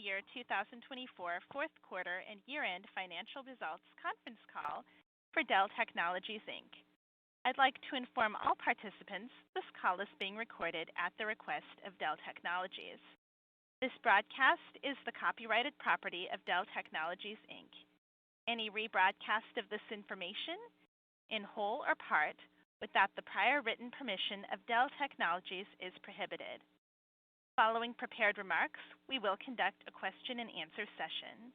year 2024 fourth quarter and year-end financial results conference call for Dell Technologies, Inc. I'd like to inform all participants this call is being recorded at the request of Dell Technologies. This broadcast is the copyrighted property of Dell Technologies, Inc. Any rebroadcast of this information, in whole or part, without the prior written permission of Dell Technologies is prohibited. Following prepared remarks, we will conduct a question-and-answer session.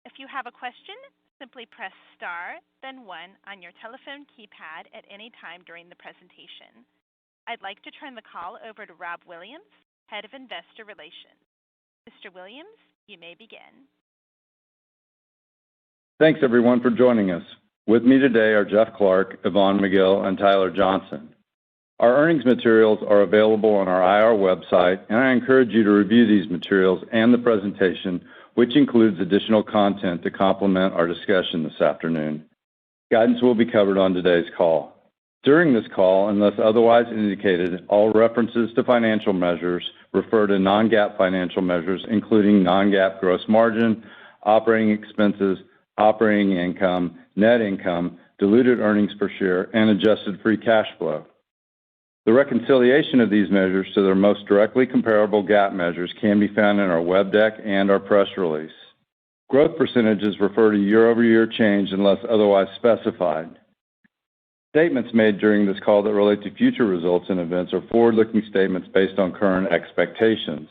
If you have a question, simply press star, then 1 on your telephone keypad at any time during the presentation. I'd like to turn the call over to Rob Williams, Head of Investor Relations. Mr. Williams, you may begin. Thanks, everyone, for joining us. With me today are Jeff Clarke, Yvonne McGill, and Tyler Johnson. Our earnings materials are available on our IR website, and I encourage you to review these materials and the presentation, which includes additional content to complement our discussion this afternoon. Guidance will be covered on today's call. During this call, unless otherwise indicated, all references to financial measures refer to non-GAAP financial measures, including non-GAAP gross margin, operating expenses, operating income, net income, diluted earnings per share, and adjusted free cash flow. The reconciliation of these measures to their most directly comparable GAAP measures can be found in our web deck and our press release. Growth percentages refer to year-over-year change unless otherwise specified. Statements made during this call that relate to future results and events are forward-looking statements based on current expectations.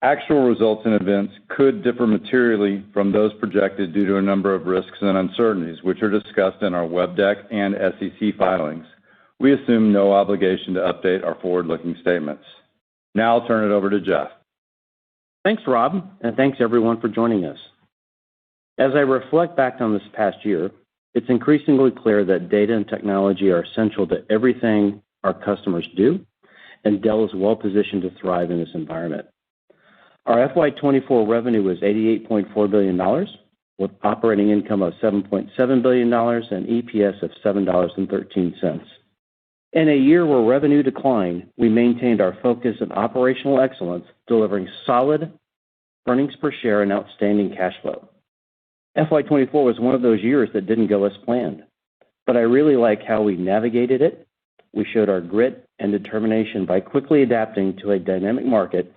Actual results and events could differ materially from those projected due to a number of risks and uncertainties, which are discussed in our web deck and SEC filings. We assume no obligation to update our forward-looking statements. Now I'll turn it over to Jeff. Thanks, Rob, and thanks, everyone, for joining us. As I reflect back on this past year, it's increasingly clear that data and technology are essential to everything our customers do, and Dell is well-positioned to thrive in this environment. Our FY24 revenue was $88.4 billion, with operating income of $7.7 billion and EPS of $7.13. In a year where revenue declined, we maintained our focus on operational excellence, delivering solid earnings per share and outstanding cash flow. FY24 was one of those years that didn't go as planned, but I really like how we navigated it. We showed our grit and determination by quickly adapting to a dynamic market,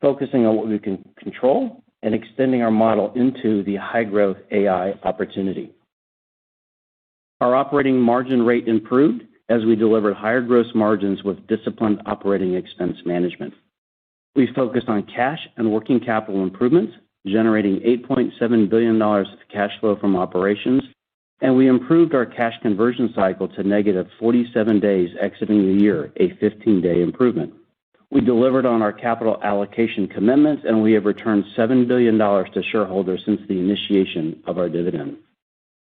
focusing on what we can control and extending our model into the high-growth AI opportunity. Our operating margin rate improved as we delivered higher gross margins with disciplined operating expense management. We focused on cash and working capital improvements, generating $8.7 billion of cash flow from operations, and we improved our cash conversion cycle to negative 47 days exiting the year, a 15-day improvement. We delivered on our capital allocation commitments, and we have returned $7 billion to shareholders since the initiation of our dividend.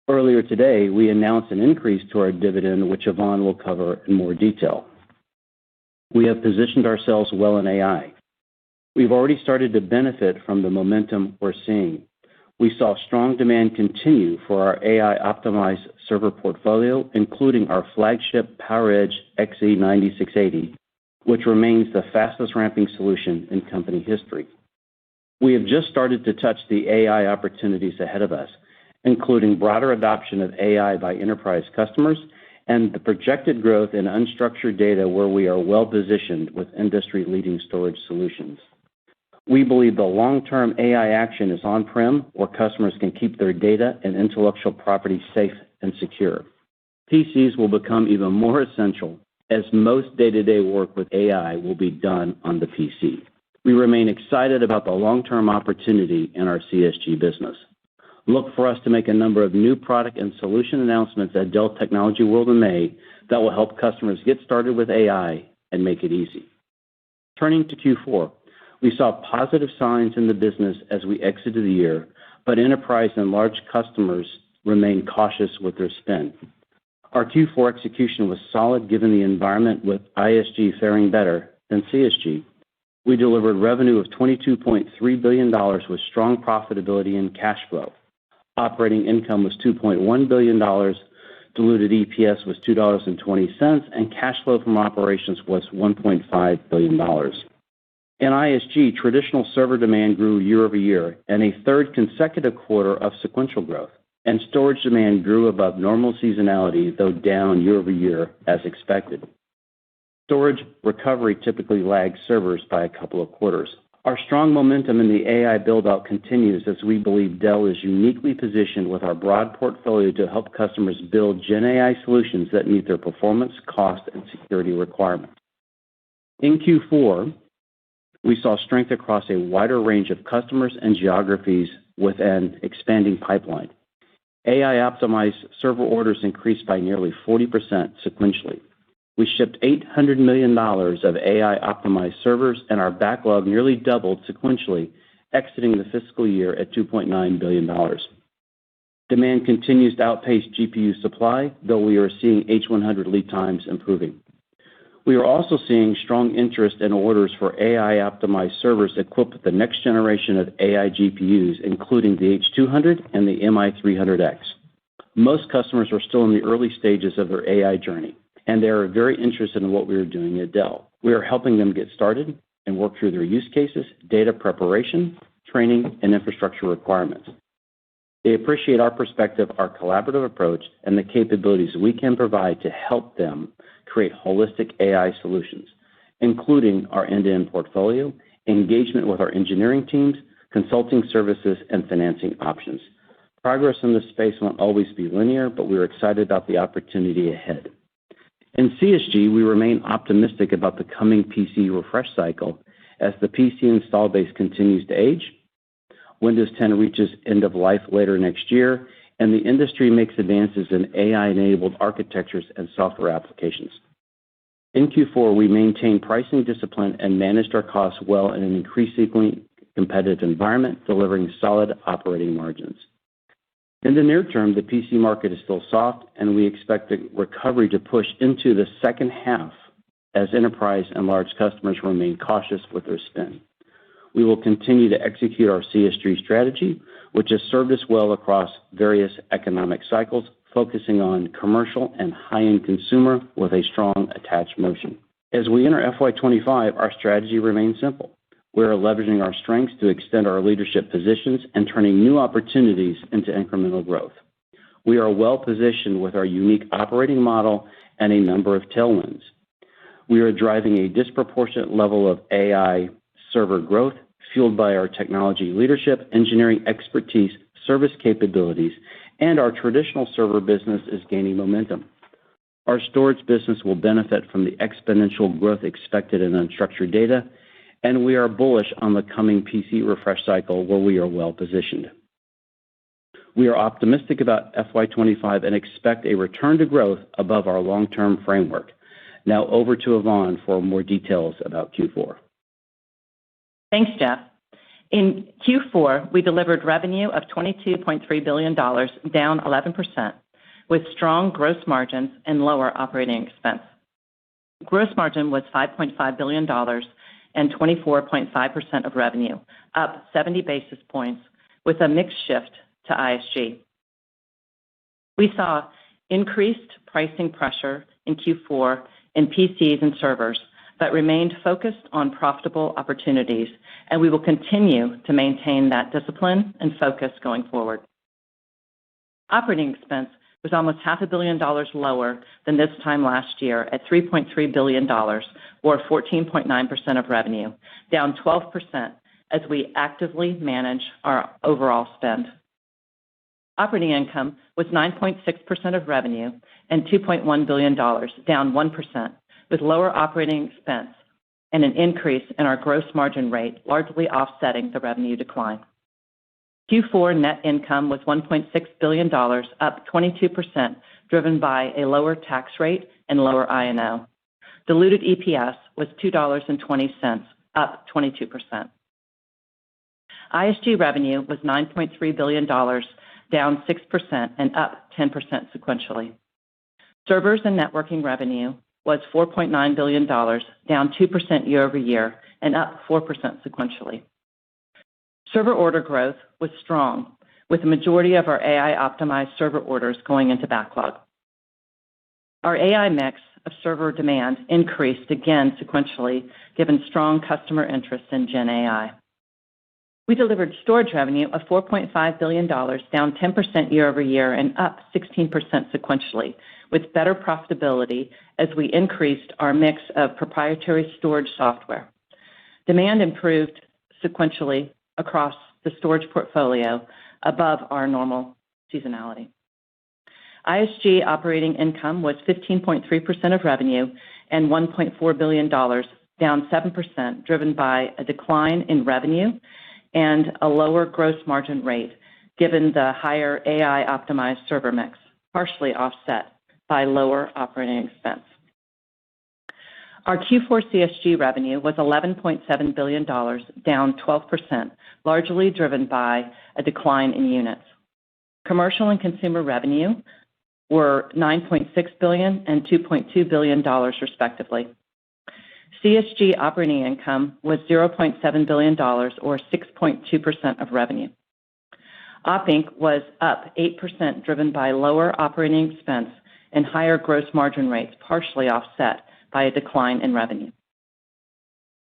Earlier today, we announced an increase to our dividend, which Yvonne will cover in more detail. We have positioned ourselves well in AI. We've already started to benefit from the momentum we're seeing. We saw strong demand continue for our AI-optimized server portfolio, including our flagship PowerEdge XE9680, which remains the fastest-ramping solution in company history. We have just started to touch the AI opportunities ahead of us, including broader adoption of AI by enterprise customers and the projected growth in unstructured data where we are well-positioned with industry-leading storage solutions. We believe the long-term AI action is on-prem, where customers can keep their data and intellectual property safe and secure. PCs will become even more essential as most day-to-day work with AI will be done on the PC. We remain excited about the long-term opportunity in our CSG business. Look for us to make a number of new product and solution announcements at Dell Technology World in May that will help customers get started with AI and make it easy. Turning to Q4, we saw positive signs in the business as we exited the year, but enterprise and large customers remain cautious with their spend. Our Q4 execution was solid given the environment, with ISG faring better than CSG. We delivered revenue of $22.3 billion with strong profitability and cash flow. Operating income was $2.1 billion, diluted EPS was $2.20, and cash flow from operations was $1.5 billion. In ISG, traditional server demand grew year-over-year and a third consecutive quarter of sequential growth, and storage demand grew above normal seasonality, though down year-over-year as expected. Storage recovery typically lags servers by a couple of quarters. Our strong momentum in the AI build-out continues as we believe Dell is uniquely positioned with our broad portfolio to help customers build Gen AI solutions that meet their performance, cost, and security requirements. In Q4, we saw strength across a wider range of customers and geographies with an expanding pipeline. AI-optimized server orders increased by nearly 40% sequentially. We shipped $800 million of AI-optimized servers, and our backlog nearly doubled sequentially, exiting the fiscal year at $2.9 billion. Demand continues to outpace GPU supply, though we are seeing H100 lead times improving. We are also seeing strong interest in orders for AI-optimized servers equipped with the next generation of AI GPUs, including the H200 and the MI300X. Most customers are still in the early stages of their AI journey, and they are very interested in what we are doing at Dell. We are helping them get started and work through their use cases, data preparation, training, and infrastructure requirements. They appreciate our perspective, our collaborative approach, and the capabilities we can provide to help them create holistic AI solutions, including our end-to-end portfolio, engagement with our engineering teams, consulting services, and financing options. Progress in this space won't always be linear, but we are excited about the opportunity ahead. In CSG, we remain optimistic about the coming PC refresh cycle as the PC install base continues to age, Windows 10 reaches end of life later next year, and the industry makes advances in AI-enabled architectures and software applications. In Q4, we maintained pricing discipline and managed our costs well in an increasingly competitive environment, delivering solid operating margins. In the near term, the PC market is still soft, and we expect the recovery to push into the second half as enterprise and large customers remain cautious with their spend. We will continue to execute our CSG strategy, which has served us well across various economic cycles, focusing on commercial and high-end consumer with a strong attached motion. As we enter FY25, our strategy remains simple. We are leveraging our strengths to extend our leadership positions and turning new opportunities into incremental growth. We are well-positioned with our unique operating model and a number of tailwinds. We are driving a disproportionate level of AI server growth, fueled by our technology leadership, engineering expertise, service capabilities, and our traditional server business is gaining momentum. Our storage business will benefit from the exponential growth expected in unstructured data, and we are bullish on the coming PC refresh cycle where we are well-positioned. We are optimistic about FY25 and expect a return to growth above our long-term framework. Now over to Yvonne for more details about Q4. Thanks, Jeff. In Q4, we delivered revenue of $22.3 billion, down 11%, with strong gross margins and lower operating expense. Gross margin was $5.5 billion and 24.5% of revenue, up 70 basis points, with a mix shift to ISG. We saw increased pricing pressure in Q4 in PCs and servers, but remained focused on profitable opportunities, and we will continue to maintain that discipline and focus going forward. Operating expense was almost $500 million lower than this time last year at $3.3 billion, or 14.9% of revenue, down 12% as we actively manage our overall spend. Operating income was 9.6% of revenue and $2.1 billion, down 1%, with lower operating expense and an increase in our gross margin rate, largely offsetting the revenue decline. Q4 net income was $1.6 billion, up 22%, driven by a lower tax rate and lower I&O. Diluted EPS was $2.20, up 22%. ISG revenue was $9.3 billion, down 6% and up 10% sequentially. Servers and networking revenue was $4.9 billion, down 2% year-over-year and up 4% sequentially. Server order growth was strong, with the majority of our AI-optimized server orders going into backlog. Our AI mix of server demand increased again sequentially, given strong customer interest in Gen AI. We delivered storage revenue of $4.5 billion, down 10% year over year and up 16% sequentially, with better profitability as we increased our mix of proprietary storage software. Demand improved sequentially across the storage portfolio above our normal seasonality. ISG operating income was 15.3% of revenue and $1.4 billion, down 7%, driven by a decline in revenue and a lower gross margin rate, given the higher AI-optimized server mix, partially offset by lower operating expense. Our Q4 CSG revenue was $11.7 billion, down 12%, largely driven by a decline in units. Commercial and consumer revenue were $9.6 billion and $2.2 billion, respectively. CSG operating income was $0.7 billion, or 6.2% of revenue. Op Inc. was up 8%, driven by lower operating expense and higher gross margin rates, partially offset by a decline in revenue.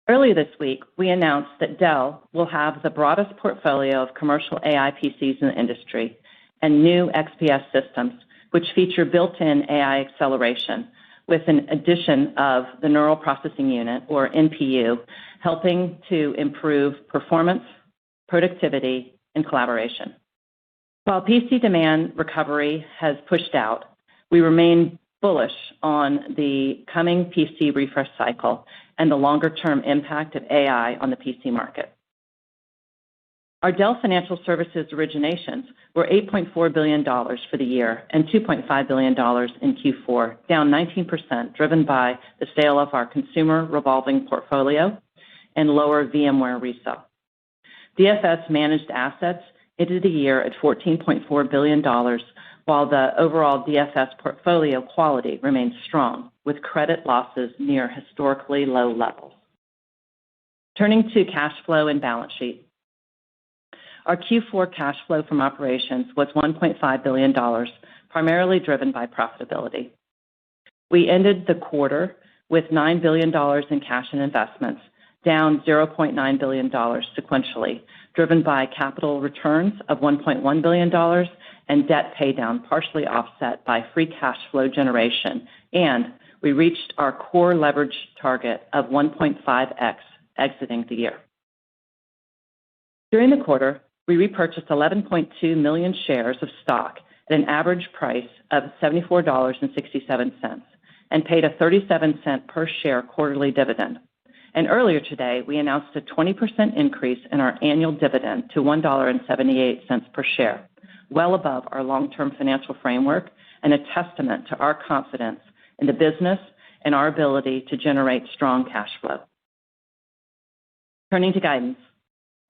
Earlier this week, we announced that Dell will have the broadest portfolio of commercial AI PCs in the industry and new XPS systems, which feature built-in AI acceleration with an addition of the Neural Processing Unit, or NPU, helping to improve performance, productivity, and collaboration. While PC demand recovery has pushed out, we remain bullish on the coming PC refresh cycle and the longer-term impact of AI on the PC market. Our Dell Financial Services originations were $8.4 billion for the year and $2.5 billion in Q4, down 19%, driven by the sale of our consumer revolving portfolio and lower VMware resale. DFS managed assets ended the year at $14.4 billion, while the overall DFS portfolio quality remains strong, with credit losses near historically low levels. Turning to cash flow and balance sheet. Our Q4 cash flow from operations was $1.5 billion, primarily driven by profitability. We ended the quarter with $9 billion in cash and investments, down $0.9 billion sequentially, driven by capital returns of $1.1 billion and debt paydown, partially offset by free cash flow generation, and we reached our core leverage target of 1.5x exiting the year. During the quarter, we repurchased 11.2 million shares of stock at an average price of $74.67 and paid a 37-cent per share quarterly dividend. And earlier today, we announced a 20% increase in our annual dividend to $1.78 per share, well above our long-term financial framework and a testament to our confidence in the business and our ability to generate strong cash flow. Turning to guidance.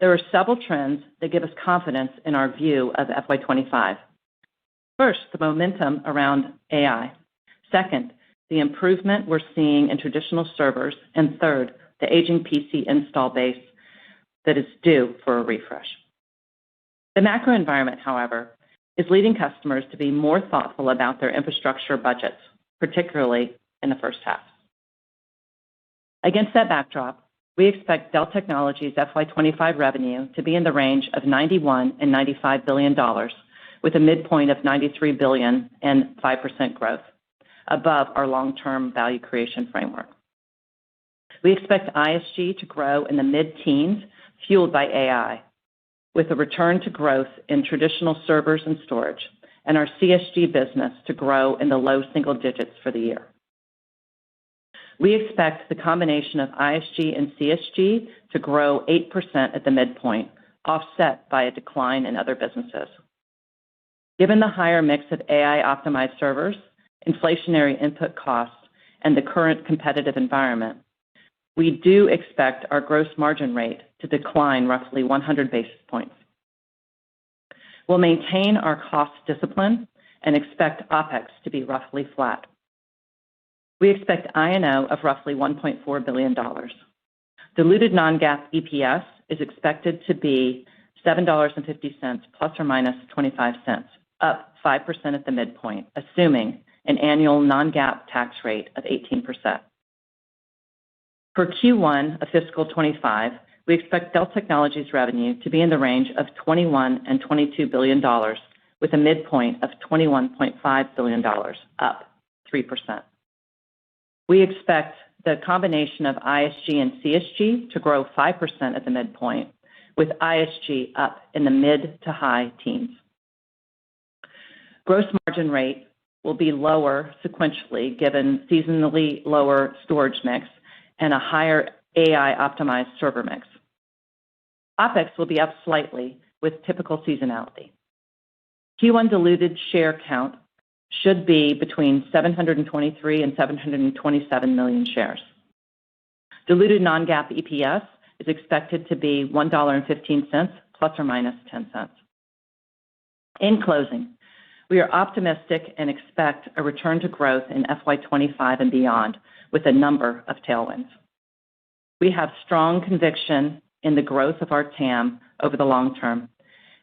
There are several trends that give us confidence in our view of FY25. First, the momentum around AI. Second, the improvement we're seeing in traditional servers. And third, the aging PC install base that is due for a refresh. The macro environment, however, is leading customers to be more thoughtful about their infrastructure budgets, particularly in the first half. Against that backdrop, we expect Dell Technologies FY25 revenue to be in the range of $91 and $95 billion, with a midpoint of $93 billion and 5% growth, above our long-term value creation framework. We expect ISG to grow in the mid-teens, fueled by AI, with a return to growth in traditional servers and storage, and our CSG business to grow in the low single digits for the year. We expect the combination of ISG and CSG to grow 8% at the midpoint, offset by a decline in other businesses. Given the higher mix of AI-optimized servers, inflationary input costs, and the current competitive environment, we do expect our gross margin rate to decline roughly 100 basis points. We'll maintain our cost discipline and expect OpEx to be roughly flat. We expect I&O of roughly $1.4 billion. Diluted non-GAAP EPS is expected to be $7.50 plus or minus 25 cents, up 5% at the midpoint, assuming an annual non-GAAP tax rate of 18%. For Q1 of fiscal 25, we expect Dell Technologies revenue to be in the range of $21 and $22 billion, with a midpoint of $21.5 billion, up 3%. We expect the combination of ISG and CSG to grow 5% at the midpoint, with ISG up in the mid to high teens. Gross margin rate will be lower sequentially given seasonally lower storage mix and a higher AI-optimized server mix. OpEx will be up slightly with typical seasonality. Q1 diluted share count should be between 723 and 727 million shares. Diluted non-GAAP EPS is expected to be $1.15 plus or minus 10 cents. In closing, we are optimistic and expect a return to growth in FY25 and beyond with a number of tailwinds. We have strong conviction in the growth of our TAM over the long term,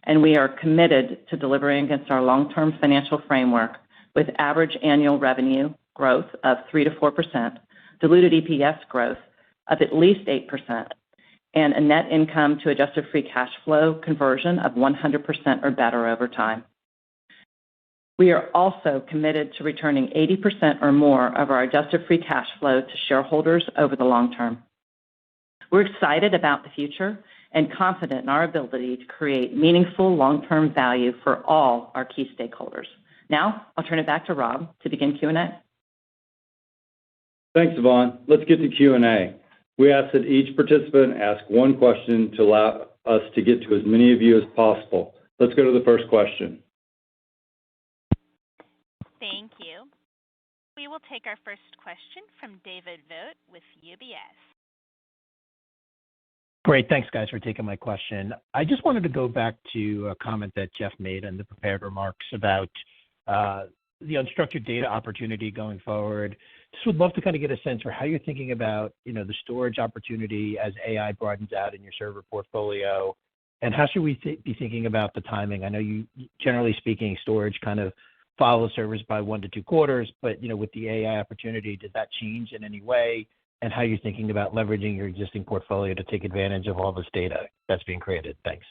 and we are committed to delivering against our long-term financial framework with average annual revenue growth of 3 to 4%, diluted EPS growth of at least 8%, and a net income to adjusted free cash flow conversion of 100% or better over time. We are also committed to returning 80% or more of our adjusted free cash flow to shareholders over the long term. We're excited about the future and confident in our ability to create meaningful long-term value for all our key stakeholders. Now, I'll turn it back to Rob to begin Q&A. Thanks, Yvonne. Let's get to Q&A. We ask that each participant ask one question to allow us to get to as many of you as possible. Let's go to the first question. Thank you. We will take our first question from David Vogt with UBS. Great. Thanks, guys, for taking my question. I just wanted to go back to a comment that Jeff made in the prepared remarks about the unstructured data opportunity going forward. Just would love to kind of get a sense for how you're thinking about, the storage opportunity as AI broadens out in your server portfolio, and how should we be thinking about the timing? I know you, generally speaking, storage kind of follows servers by 1 to 2 quarters, but with the AI opportunity, does that change in any way? And how you're thinking about leveraging your existing portfolio to take advantage of all this data that's being created? Thanks.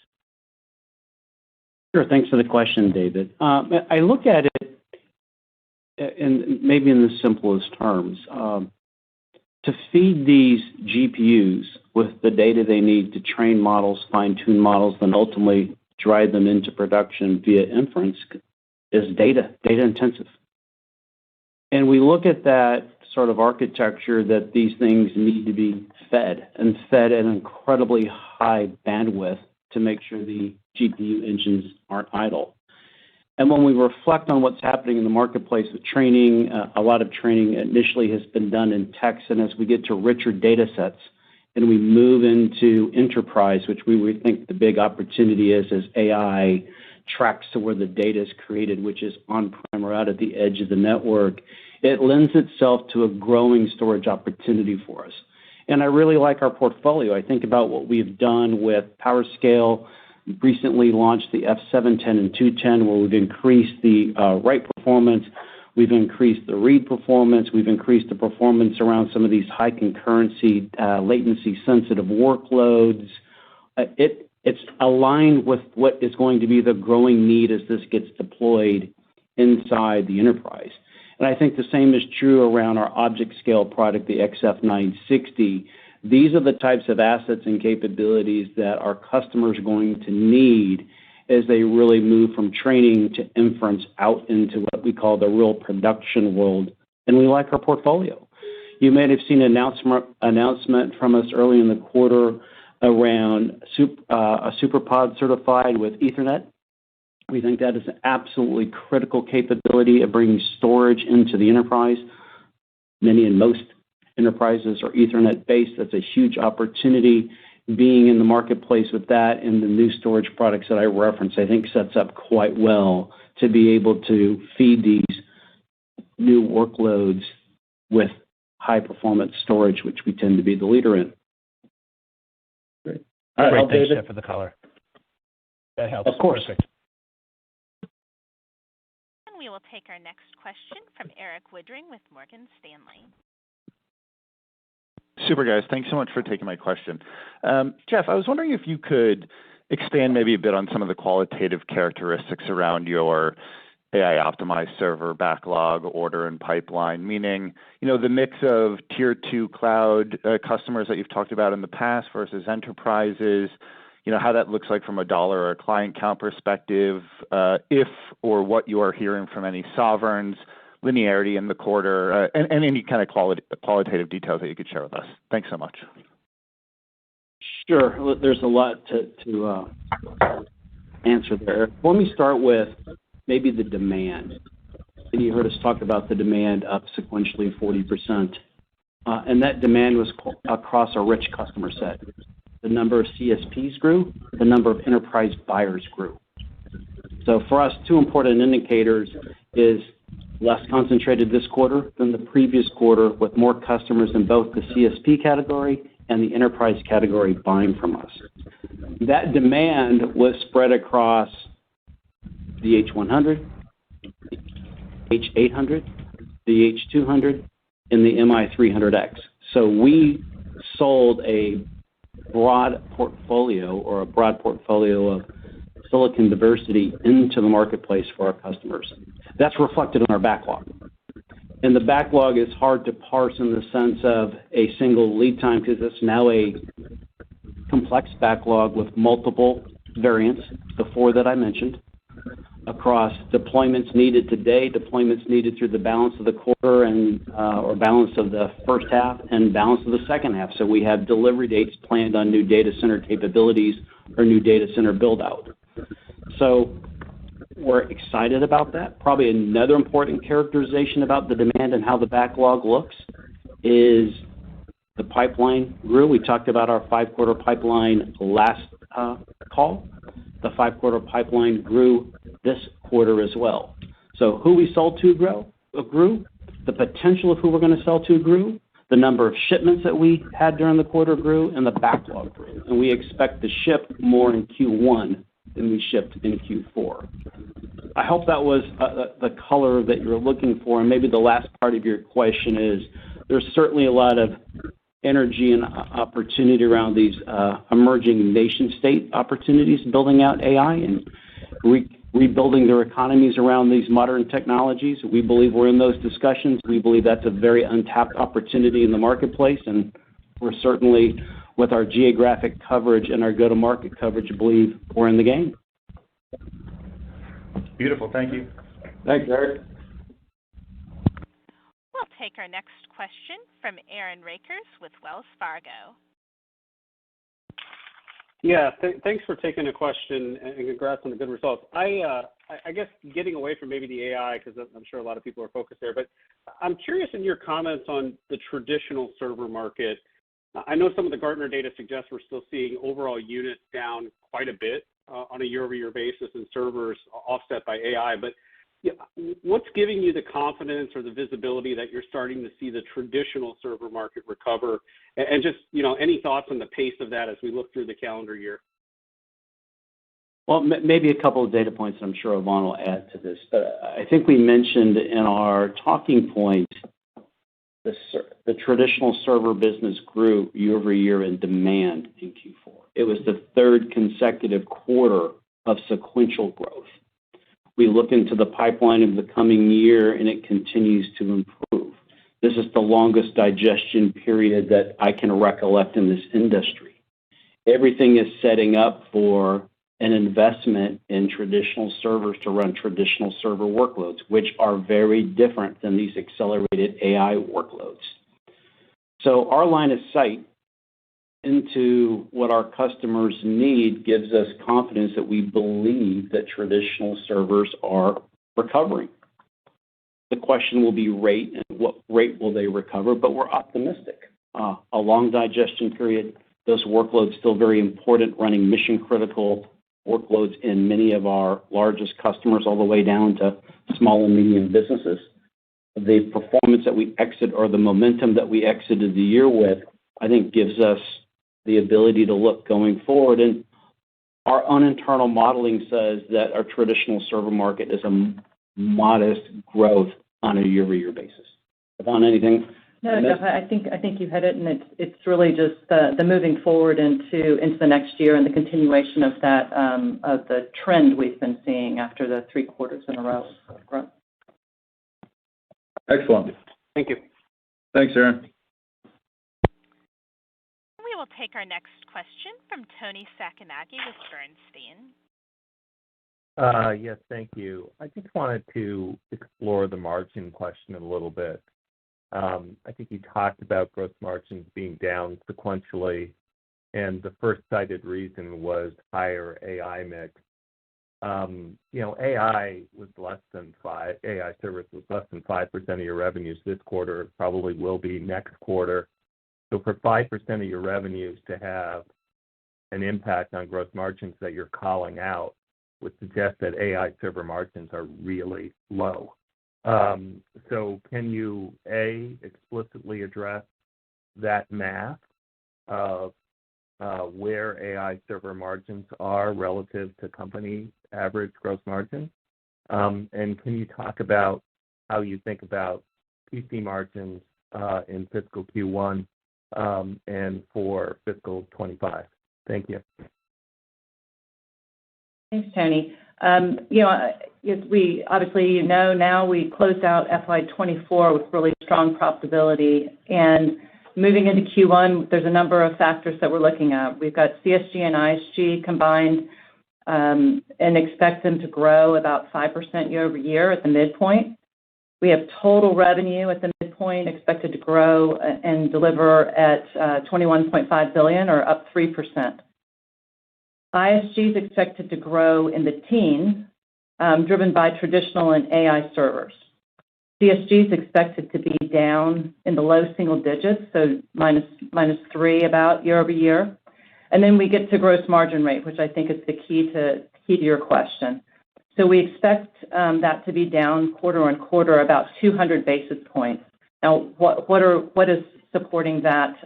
Sure. Thanks for the question, David. I look at it maybe in the simplest terms. To feed these GPUs with the data they need to train models, fine-tune models, then ultimately drive them into production via inference is data intensive. And we look at that sort of architecture that these things need to be fed at an incredibly high bandwidth to make sure the GPU engines aren't idle. And when we reflect on what's happening in the marketplace with training, a lot of training initially has been done in text, and as we get to richer data sets and we move into enterprise, which we would think the big opportunity is as AI tracks to where the data is created, which is on-prem or out at the edge of the network, it lends itself to a growing storage opportunity for us. And I really like our portfolio. I think about what we've done with PowerScale. We recently launched the F710 and 210, where we've increased the write performance, we've increased the read performance, we've increased the performance around some of these high concurrency, latency-sensitive workloads. It's aligned with what is going to be the growing need as this gets deployed inside the enterprise. And I think the same is true around our object scale product, the XF960. These are the types of assets and capabilities that our customers are going to need as they really move from training to inference out into what we call the real production world. And we like our portfolio. You may have seen an announcement from us early in the quarter around a SuperPod certified with Ethernet. We think that is an absolutely critical capability of bringing storage into the enterprise. Many and most enterprises are Ethernet-based. That's a huge opportunity. Being in the marketplace with that and the new storage products that I referenced, I think sets up quite well to be able to feed these new workloads with high-performance storage, which we tend to be the leader in. Great. All right, thanks, Jeff, for the color. That helps. Of course. Perfect. We will take our next question from Erik Woodring with Morgan Stanley. Super, guys. Thanks so much for taking my question. Jeff, I was wondering if you could expand maybe a bit on some of the qualitative characteristics around your AI-optimized server backlog, order, and pipeline, meaning, the mix of Tier 2 cloud customers that you've talked about in the past versus enterprises, how that looks like from a dollar or a client count perspective, if or what you are hearing from any sovereigns, linearity in the quarter, and any kind of qualitative details that you could share with us. Thanks so much. Sure. There's a lot to answer there. Let me start with maybe the demand. And you heard us talk about the demand up sequentially 40%. And that demand was across a rich customer set. The number of CSPs grew, the number of enterprise buyers grew. So for us, two important indicators is less concentrated this quarter than the previous quarter, with more customers in both the CSP category and the enterprise category buying from us. That demand was spread across the H100, the H800, the H200, and the MI300X. So we sold a broad portfolio of silicon diversity into the marketplace for our customers. That's reflected in our backlog. And the backlog is hard to parse in the sense of a single lead time because it's now a complex backlog with multiple variants, the four that I mentioned, across deployments needed today, deployments needed through the balance of the quarter and or balance of the first half and balance of the second half. So we have delivery dates planned on new data center capabilities or new data center build out. So we're excited about that. Probably another important characterization about the demand and how the backlog looks is the pipeline grew. We talked about our 5-quarter pipeline last call. The 5-quarter pipeline grew this quarter as well. So who we sold to grew. The potential of who we're going to sell to grew. The number of shipments that we had during the quarter grew, and the backlog grew. And we expect to ship more in Q1 than we shipped in Q4. I hope that was the color that you're looking for. And maybe the last part of your question is there's certainly a lot of energy and opportunity around these emerging nation-state opportunities, building out AI and rebuilding their economies around these modern technologies. We believe we're in those discussions. We believe that's a very untapped opportunity in the marketplace, and we're certainly, with our geographic coverage and our go-to-market coverage, believe we're in the game. Beautiful. Thank you. Thanks, Eric. We'll take our next question from Aaron Rakers with Wells Fargo. Yeah, thanks for taking the question and congrats on the good results. I guess getting away from maybe the AI, because I'm sure a lot of people are focused there, but I'm curious in your comments on the traditional server market. I know some of the Gartner data suggests we're still seeing overall units down quite a bit on a year-over-year basis and servers offset by AI, but what's giving you the confidence or the visibility that you're starting to see the traditional server market recover? And just, any thoughts on the pace of that as we look through the calendar year? Well, maybe a couple of data points, I'm sure Yvonne will add to this. But I think we mentioned in our talking point the traditional server business grew year over year in demand in Q4. It was the third consecutive quarter of sequential growth. We look into the pipeline of the coming year, and it continues to improve. This is the longest digestion period that I can recollect in this industry. Everything is setting up for an investment in traditional servers to run traditional server workloads, which are very different than these accelerated AI workloads. So our line of sight into what our customers need gives us confidence that we believe that traditional servers are recovering. The question will be rate and what rate will they recover, but we're optimistic. A long digestion period, those workloads still very important, running mission-critical workloads in many of our largest customers all the way down to small and medium businesses. The performance that we exit or the momentum that we exited the year with, I think gives us the ability to look going forward. And our own internal modeling says that our traditional server market is a modest growth on a year-over-year basis. Yvonne, anything? No, Jeff, I think you hit it, and it's really just the moving forward into the next year and the continuation of that of the trend we've been seeing after the 3 quarters in a row of growth. Excellent. Thank you. Thanks, Aaron. We will take our next question from Tony Sacconaghi with Bernstein. Yes, thank you. I just wanted to explore the margin question a little bit. I think you talked about gross margins being down sequentially, and the first cited reason was higher AI mix. AI service was less than 5% of your revenues this quarter. It probably will be next quarter. So for 5% of your revenues to have an impact on gross margins that you're calling out would suggest that AI server margins are really low. So can you, A, explicitly address that math of where AI server margins are relative to company average gross margin? And can you talk about how you think about PC margins in fiscal Q1 and for fiscal 25? Thank you. Thanks, Tony. We obviously now we closed out FY24 with really strong profitability, and moving into Q1, there's a number of factors that we're looking at. We've got CSG and ISG combined, and expect them to grow about 5% year over year at the midpoint. We have total revenue at the midpoint expected to grow and deliver at $21.5 billion, or up 3%. ISG is expected to grow in the teens, driven by traditional and AI servers. CSG is expected to be down in the low single digits, so -3 about year over year. And then we get to gross margin rate, which I think is the key to your question. So we expect that to be down quarter on quarter about 200 basis points. Now, what is supporting that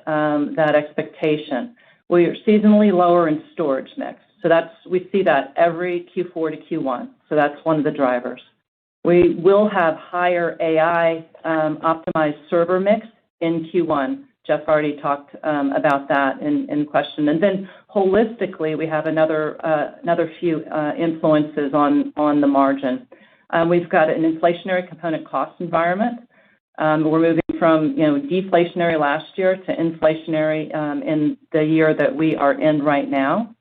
expectation? We are seasonally lower in storage mix. So we see that every Q4 to Q1. So that's one of the drivers. We will have higher AI optimized server mix in Q1. Jeff already talked about that in question. And then holistically, we have another few influences on the margin. We've got an inflationary component cost environment. We're moving from deflationary last year to inflationary in the year that we are in right now.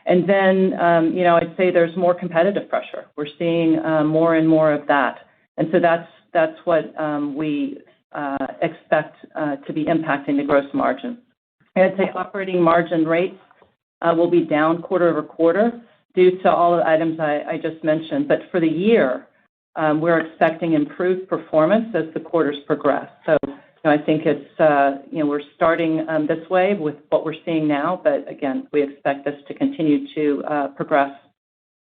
And then, I'd say there's more competitive pressure. We're seeing more and more of that. And so that's what we expect to be impacting the gross margin. And I'd say operating margin rates will be down quarter over quarter due to all the items I just mentioned. But for the year, we're expecting improved performance as the quarters progress. So I think we're starting this way with what we're seeing now, but again, we expect this to continue to progress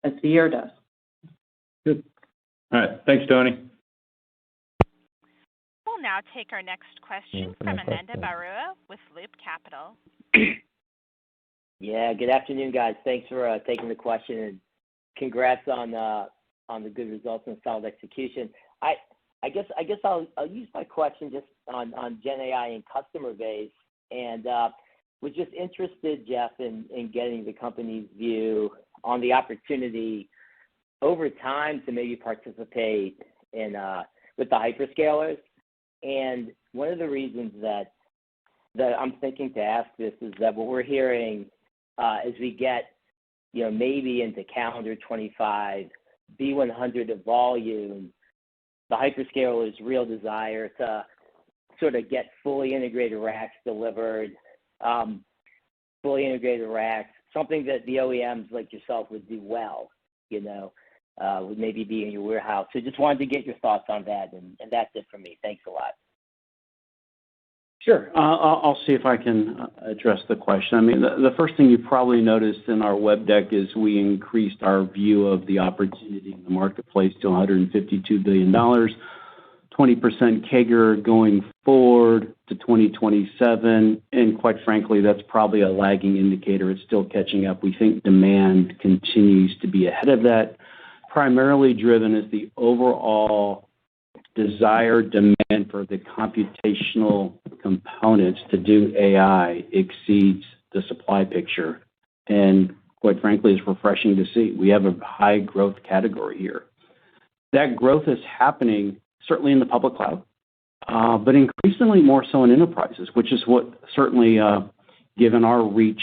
as the year does. Good. All right. Thanks, Tony. We'll now take our next question from Ananda Baruah with Loop Capital. Yeah, good afternoon, guys. Thanks for taking the question, and congrats on the good results and solid execution. I guess I'll use my question just on Gen AI and customer base, and was just interested, Jeff, in getting the company's view on the opportunity over time to maybe participate in with the hyperscalers. And one of the reasons that I'm thinking to ask this is that what we're hearing as we get maybe into calendar 25, B100 of volume, the hyperscalers' real desire to sort of get fully integrated racks delivered, something that the OEMs like yourself would do well, would maybe be in your warehouse. So just wanted to get your thoughts on that, and that's it for me. Thanks a lot. Sure. I'll see if I can address the question. I mean, the first thing you probably noticed in our web deck is we increased our view of the opportunity in the marketplace to $152 billion, 20% CAGR going forward to 2027. And quite frankly, that's probably a lagging indicator. It's still catching up. We think demand continues to be ahead of that. primarily driven as the overall desired demand for the computational components to do AI exceeds the supply picture. And quite frankly, it's refreshing to see. We have a high growth category here. That growth is happening certainly in the public cloud, but increasingly more so in enterprises, which is what certainly, given our reach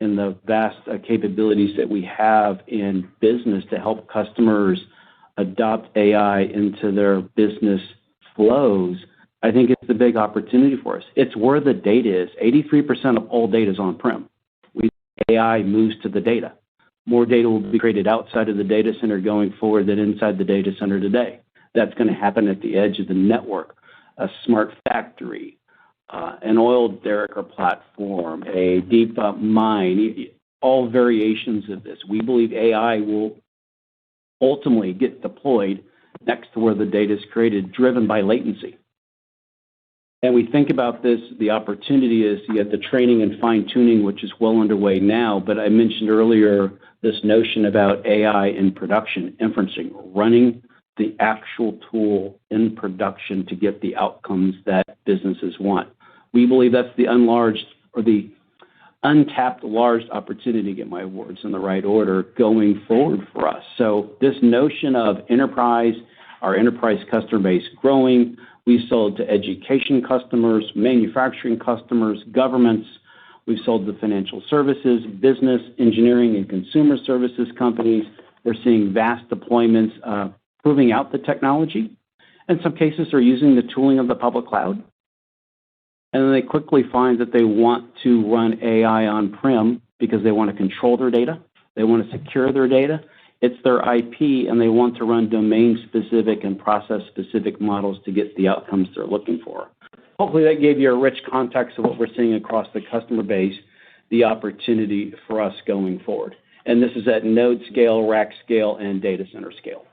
and the vast capabilities that we have in business to help customers adopt AI into their business flows, I think it's a big opportunity for us. It's where the data is. 83% of all data is on-prem. AI moves to the data. More data will be created outside of the data center going forward than inside the data center today. That's going to happen at the edge of the network, a smart factory, an oil derricker platform, a deep mine, all variations of this. We believe AI will ultimately get deployed next to where the data is created, driven by latency. And we think about this, the opportunity is you have the training and fine-tuning, which is well underway now, but I mentioned earlier this notion about AI in production, inferencing, running the actual tool in production to get the outcomes that businesses want. We believe that's the untapped large opportunity, to get my words in the right order, going forward for us. So this notion of enterprise, our enterprise customer base growing, we sold to education customers, manufacturing customers, governments. We've sold to financial services, business, engineering, and consumer services companies. We're seeing vast deployments, proving out the technology. In some cases, they're using the tooling of the public cloud. And then they quickly find that they want to run AI on-prem because they want to control their data. They want to secure their data. It's their IP, and they want to run domain-specific and process-specific models to get the outcomes they're looking for. Hopefully that gave you a rich context of what we're seeing across the customer base, the opportunity for us going forward. And this is at node scale, rack scale, and data center scale.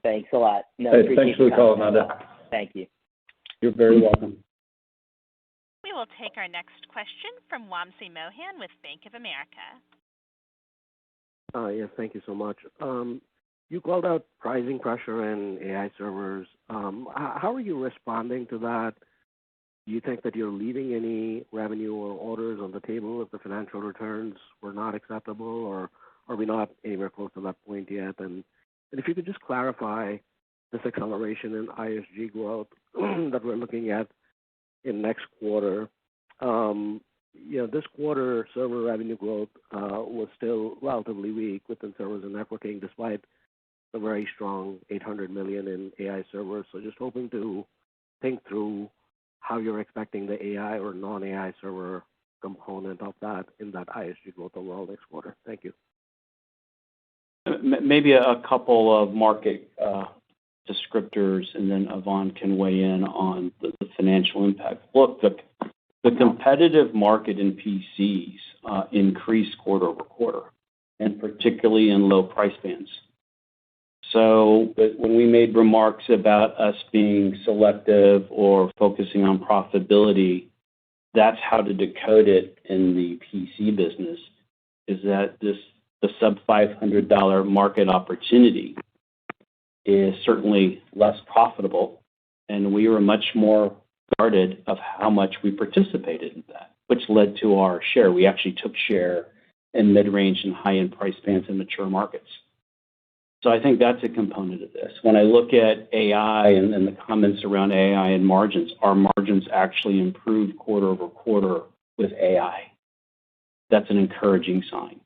Thanks a lot. No, hey, thanks for the call, Ananda. Thank you. You're very welcome. We will take our next question from Wamsi Mohan with Bank of America. Yes, thank you so much. You called out pricing pressure in AI servers. How are you responding to that? Do you think that you're leaving any revenue or orders on the table if the financial returns were not acceptable, or are we not anywhere close to that point yet? And if you could just clarify this acceleration in ISG growth that we're looking at in next quarter. This quarter server revenue growth was still relatively weak within servers and networking, despite the very strong $800 million in AI servers. So just hoping to think through how you're expecting the AI or non-AI server component of that in that ISG growth overall next quarter. Thank you. Maybe a couple of market descriptors, and then Yvonne can weigh in on the financial impact. Look, the competitive market in PCs increased quarter over quarter, and particularly in low price bands. So when we made remarks about us being selective or focusing on profitability, that's how to decode it in the PC business, is that the sub $500 market opportunity is certainly less profitable, and we were much more guarded of how much we participated in that, which led to our share. We actually took share in mid-range and high-end price bands in mature markets. So I think that's a component of this. When I look at AI and the comments around AI and margins, our margins actually improved quarter over quarter with AI. That's an encouraging sign.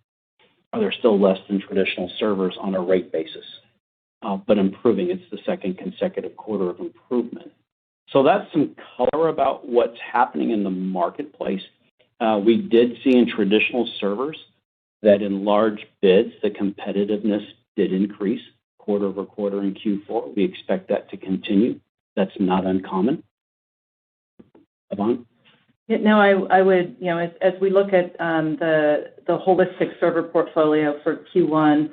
They're still less than traditional servers on a rate basis, but improving. It's the second consecutive quarter of improvement. So that's some color about what's happening in the marketplace. We did see in traditional servers that in large bids, the competitiveness did increase quarter over quarter in Q4. We expect that to continue. That's not uncommon. Yvonne? Yeah, no, I would, as we look at the holistic server portfolio for Q1,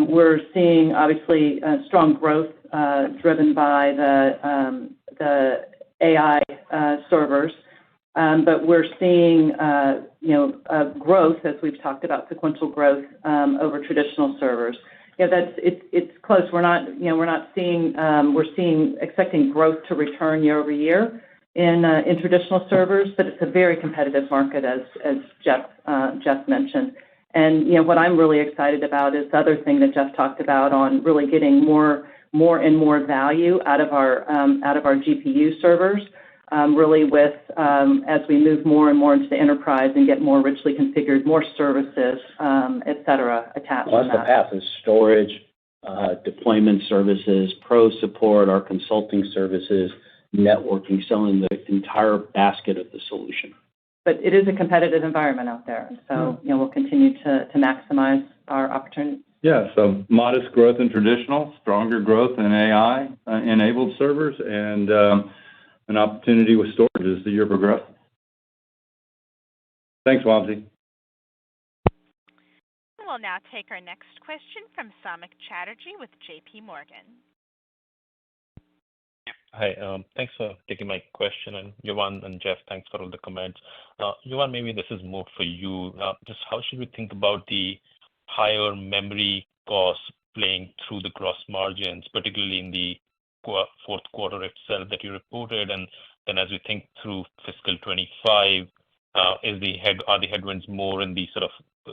we're seeing obviously strong growth driven by the AI servers, but we're seeing growth, as we've talked about, sequential growth over traditional servers. it's close. We're expecting growth to return year over year in traditional servers, but it's a very competitive market, as Jeff mentioned. And what I'm really excited about is the other thing that Jeff talked about on really getting more and more value out of our GPU servers. Really with as we move more and more into the enterprise and get more richly configured, more services, et cetera, attached to that. Well, that's the path is storage, deployment services, pro support, our consulting services, networking, selling the entire basket of the solution. But it is a competitive environment out there, so we'll continue to maximize our opportunities. Yeah, so modest growth in traditional, stronger growth in AI-enabled servers, and an opportunity with storage as the year progresses. Thanks, Wamsi. We'll now take our next question from Samik Chatterjee with J.P. Morgan. Hi, thanks for taking my question, and Yvonne and Jeff, thanks for all the comments. Yvonne, maybe this is more for you. Just how should we think about the higher memory costs playing through the gross margins, particularly in the fourth quarter itself that you reported, and then as we think through fiscal 25, are the headwinds more in the sort of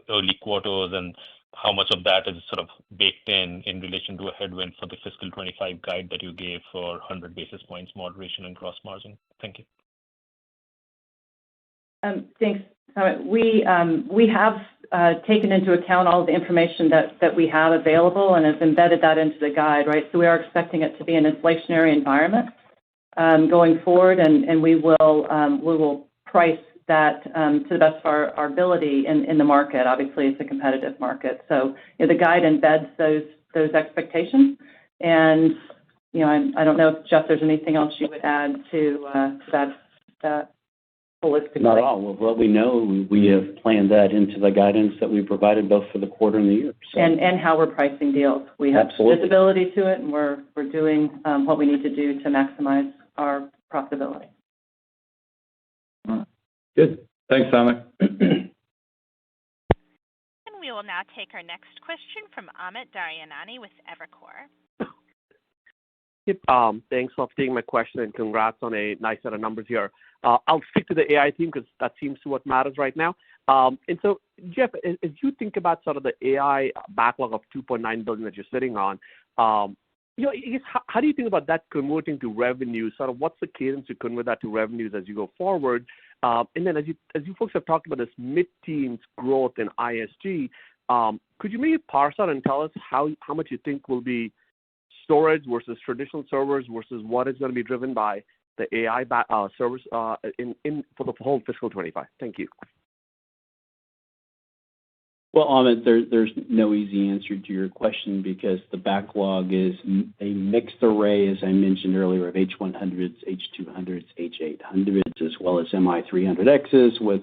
early quarters, and how much of that is sort of baked in relation to a headwind for the fiscal 25 guide that you gave for 100 basis points moderation in gross margin? Thank you. Thanks. We have taken into account all the information that we have available and have embedded that into the guide, right? So we are expecting it to be an inflationary environment going forward, and we will price that to the best of our ability in the market. Obviously, it's a competitive market, so the guide embeds those expectations. And I don't know if Jeff, there's anything else you would add to that holistically. Not at all. With what we know, we have planned that into the guidance that we provided both for the quarter and the year. So. And how we're pricing deals. We have visibility to it, and we're doing what we need to do to maximize our profitability. Good. Thanks, Samik. And we will now take our next question from Amit Daryanani with Evercore. Yep. Thanks for taking my question, and congrats on a nice set of numbers here. I'll stick to the AI theme because that seems to what matters right now. And so, Jeff, as you think about sort of the AI backlog of $2.9 billion that you're sitting on, I guess how do you think about that converting to revenue? Sort of what's the cadence to convert that to revenues as you go forward? And then as you folks have talked about this mid-teens growth in ISG, could you maybe parse out and tell us how much you think will be storage versus traditional servers versus what is going to be driven by the AI servers for the whole fiscal 25? Thank you. Well, Amit, there's no easy answer to your question because the backlog is a mixed array, as I mentioned earlier, of H100s, H200s, H800s, as well as MI300Xs with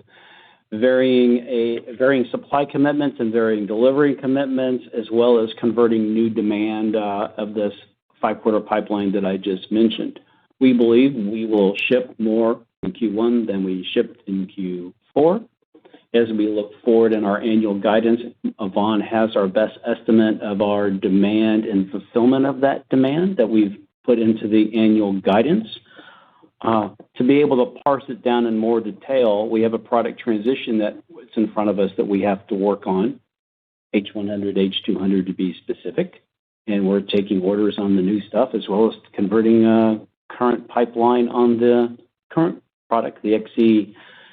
varying supply commitments and varying delivery commitments, as well as converting new demand of this 5-quarter pipeline that I just mentioned. We believe we will ship more in Q1 than we shipped in Q4. As we look forward in our annual guidance, Yvonne has our best estimate of our demand and fulfillment of that demand that we've put into the annual guidance. To be able to parse it down in more detail, we have a product transition that's in front of us that we have to work on, H100, H200 to be specific, and we're taking orders on the new stuff as well as converting current pipeline on the current product, the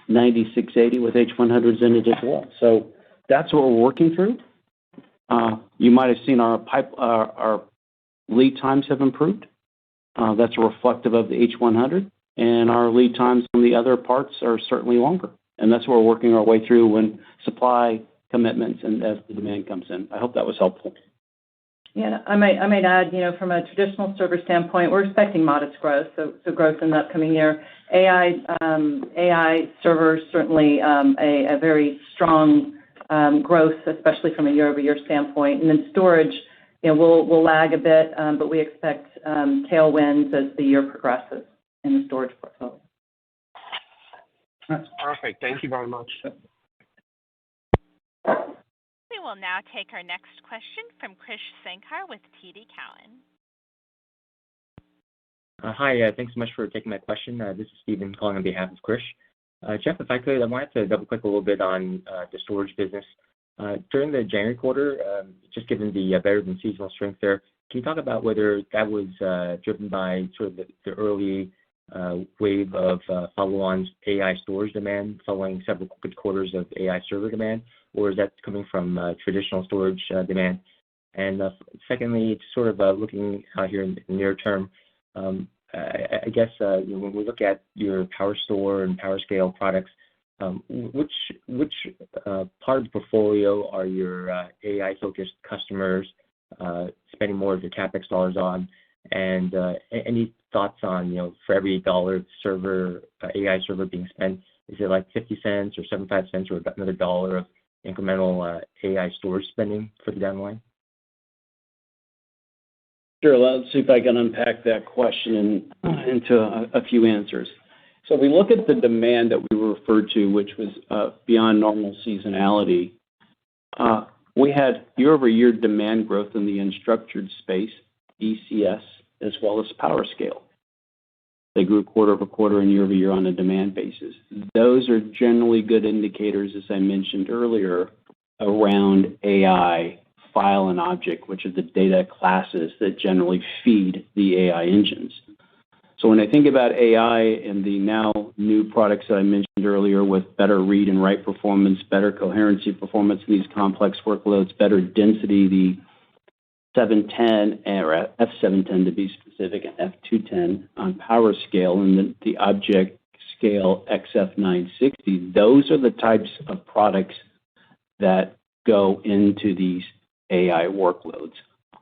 XE9680 with H100s in it as well. So that's what we're working through. You might have seen our lead times have improved. That's reflective of the H100, and our lead times on the other parts are certainly longer. And that's what we're working our way through when supply commitments and as the demand comes in. I hope that was helpful. Yeah, I might add, from a traditional server standpoint, we're expecting modest growth, so growth in the upcoming year. AI servers certainly a very strong growth, especially from a year-over-year standpoint. And then storage, we'll lag a bit, but we expect tailwinds as the year progresses in the storage portfolio. That's perfect. Thank you very much. We will now take our next question from Krish Sankar with TD Cowen. Hi, thanks so much for taking my question. This is Stephen calling on behalf of Krish. Jeff, if I could, I wanted to double-click a little bit on the storage business. During the January quarter, just given the better than seasonal strength there, can you talk about whether that was driven by sort of the early wave of follow-on AI storage demand following several good quarters of AI server demand, or is that coming from traditional storage demand? And secondly, sort of looking out here in the near term, I guess when we look at your PowerStore and PowerScale products, which part of the portfolio are your AI-focused customers spending more of their CapEx dollars on? And any thoughts on, for every dollar server, AI server being spent, is it like 50 cents or 75 cents or another dollar of incremental AI storage spending for the down the line? Sure. Let's see if I can unpack that question into a few answers. So if we look at the demand that we referred to, which was beyond normal seasonality, we had year-over-year demand growth in the unstructured space, ECS, as well as PowerScale. They grew quarter-over-quarter and year-over-year on a demand basis. Those are generally good indicators, as I mentioned earlier, around AI, file, and object, which are the data classes that generally feed the AI engines. So when I think about AI and the now new products that I mentioned earlier with better read and write performance, better coherency performance in these complex workloads, better density, the 710 or F710 to be specific, and F210 on PowerScale, and the Object Scale XF960, those are the types of products that go into these AI workloads.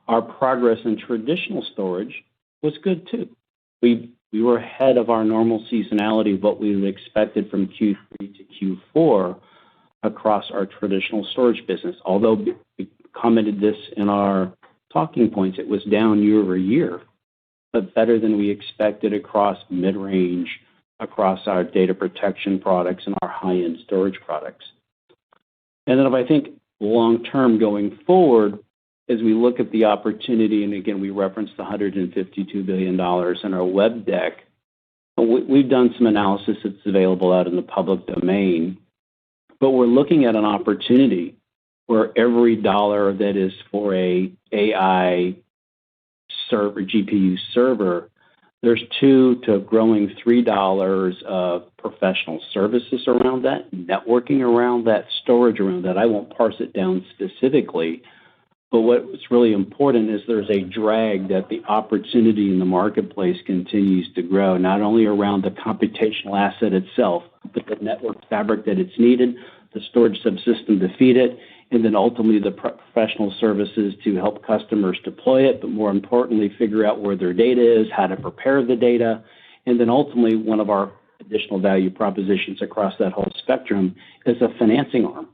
Our progress in traditional storage was good too. We were ahead of our normal seasonality of what we would expected from Q3 to Q4 across our traditional storage business. Although we commented this in our talking points, it was down year-over-year, but better than we expected across mid-range, across our data protection products and our high-end storage products. And then if I think long-term going forward, as we look at the opportunity, and again, we referenced the $152 billion in our web deck, we've done some analysis that's available out in the public domain, but we're looking at an opportunity where every dollar that is for a AI server, GPU server, there's $2 to growing $3 of professional services around that, networking around that, storage around that. I won't parse it down specifically, but what's really important is there's a drag that the opportunity in the marketplace continues to grow, not only around the computational asset itself, but the network fabric that it's needed, the storage subsystem to feed it, and then ultimately the professional services to help customers deploy it, but more importantly, figure out where their data is, how to prepare the data, and then ultimately one of our additional value propositions across that whole spectrum is a financing arm.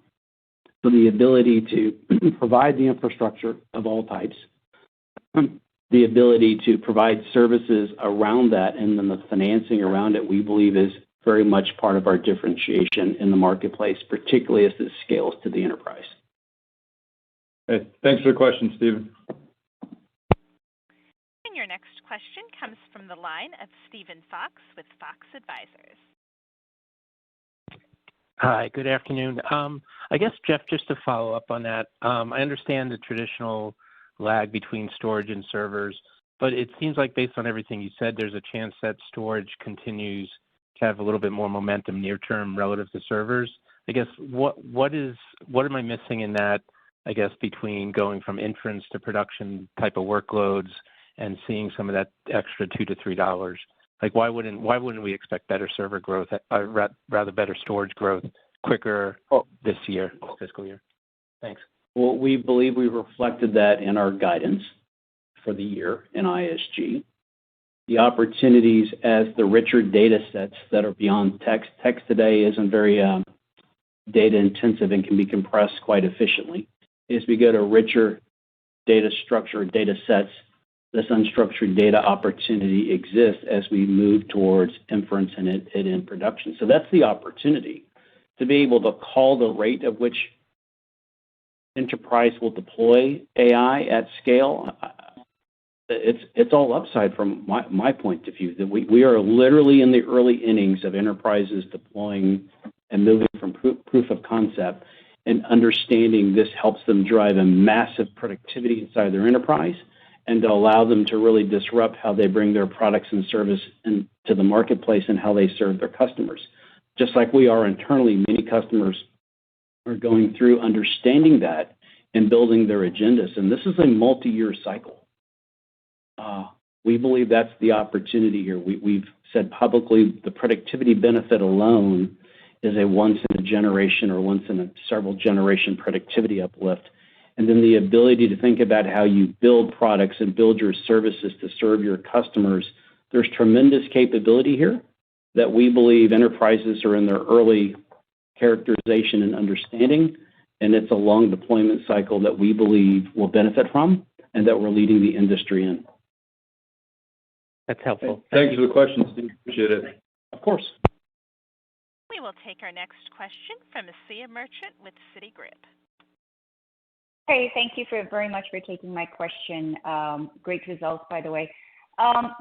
So the ability to provide the infrastructure of all types, the ability to provide services around that, and then the financing around it, we believe is very much part of our differentiation in the marketplace, particularly as this scales to the enterprise. Okay. Thanks for the question, Stephen. And your next question comes from the line of Stephen Fox with Fox Advisors. Hi, good afternoon. I guess, Jeff, just to follow up on that, I understand the traditional lag between storage and servers, but it seems like based on everything you said, there's a chance that storage continues to have a little bit more momentum near term relative to servers. I guess what am I missing in that, I guess, between going from inference to production type of workloads and seeing some of that extra $2 to $3? Like, why wouldn't we expect better server growth, rather better storage growth quicker this year, fiscal year? Thanks. Well, we believe we reflected that in our guidance for the year in ISG. The opportunities as the richer data sets that are beyond text. Text today isn't very data intensive and can be compressed quite efficiently. As we go to richer data structure, data sets, this unstructured data opportunity exists as we move towards inference and it in production. So that's the opportunity to be able to call the rate of which enterprise will deploy AI at scale, it's all upside from my point of view. That we are literally in the early innings of enterprises deploying and moving from proof of concept and understanding this helps them drive a massive productivity inside their enterprise and to allow them to really disrupt how they bring their products and service into the marketplace and how they serve their customers. Just like we are internally, many customers are going through understanding that and building their agendas. And this is a multi-year cycle. We believe that's the opportunity here. We've said publicly the productivity benefit alone is a once in a generation or once in a several generation productivity uplift. And then the ability to think about how you build products and build your services to serve your customers. There's tremendous capability here that we believe enterprises are in their early characterization and understanding. And it's a long deployment cycle that we believe will benefit from and that we're leading the industry in. That's helpful. Thanks for the question, Steve. Appreciate it. Of course. We will take our next question from Asiya Merchant with Citigroup. Hey, thank you very much for taking my question. Great results, by the way.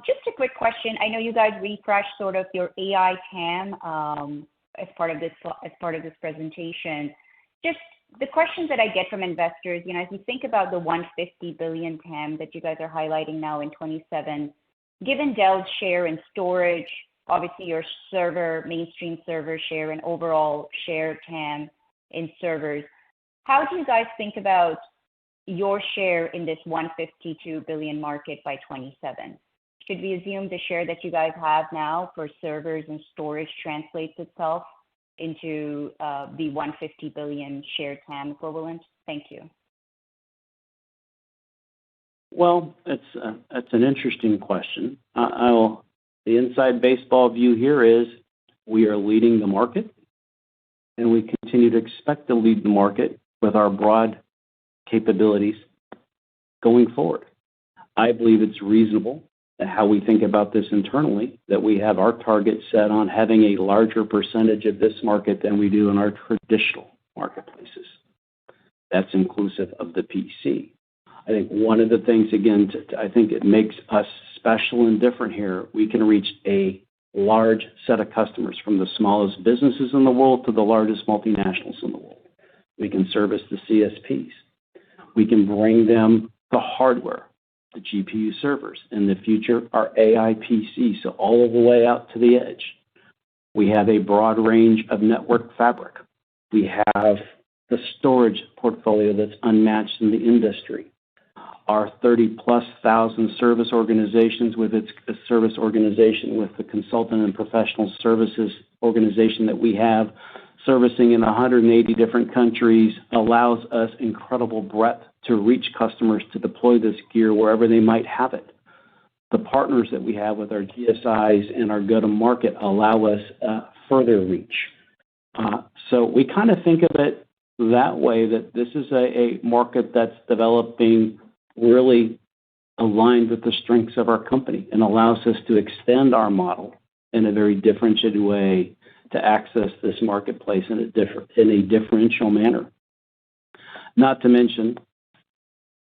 Just a quick question. I know you guys refreshed sort of your AI TAM as part of this presentation. Just the questions that I get from investors, as you think about the 150 billion TAM that you guys are highlighting now in 27, given Dell's share in storage, obviously your mainstream server share and overall share TAM in servers, how do you guys think about your share in this 152 billion market by 27? Should we assume the share that you guys have now for servers and storage translates itself into the 150 billion share TAM equivalent? Thank you. Well, that's an interesting question. The inside baseball view here is we are leading the market, and we continue to expect to lead the market with our broad capabilities going forward. I believe it's reasonable that how we think about this internally, that we have our target set on having a larger percentage of this market than we do in our traditional marketplaces. That's inclusive of the PC. I think one of the things, again, I think it makes us special and different here. We can reach a large set of customers from the smallest businesses in the world to the largest multinationals in the world. We can service the CSPs. We can bring them the hardware, the GPU servers, in the future, our AI PC, so all the way out to the edge. We have a broad range of network fabric. We have the storage portfolio that's unmatched in the industry. Our 30,000+ service organizations with its service organization, with the consultant and professional services organization that we have, servicing in 180 different countries, allows us incredible breadth to reach customers to deploy this gear wherever they might have it. The partners that we have with our GSIs and our go-to-market allow us further reach. So we kind of think of it that way, that this is a market that's developing really aligned with the strengths of our company and allows us to extend our model in a very differentiated way to access this marketplace in a differential manner. Not to mention,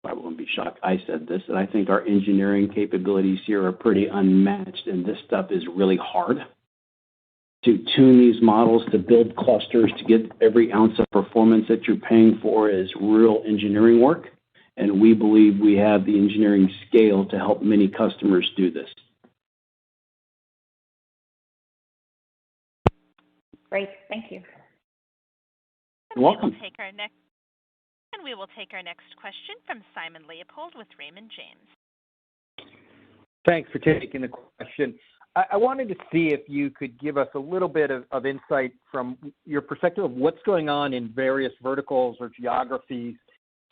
I won't be shocked I said this, that I think our engineering capabilities here are pretty unmatched, and this stuff is really hard. To tune these models, to build clusters, to get every ounce of performance that you're paying for is real engineering work, and we believe we have the engineering scale to help many customers do this. Great. Thank you. You're welcome. We will take our next question from Simon Leopold with Raymond James. Thanks for taking the question. I wanted to see if you could give us a little bit of insight from your perspective of what's going on in various verticals or geographies.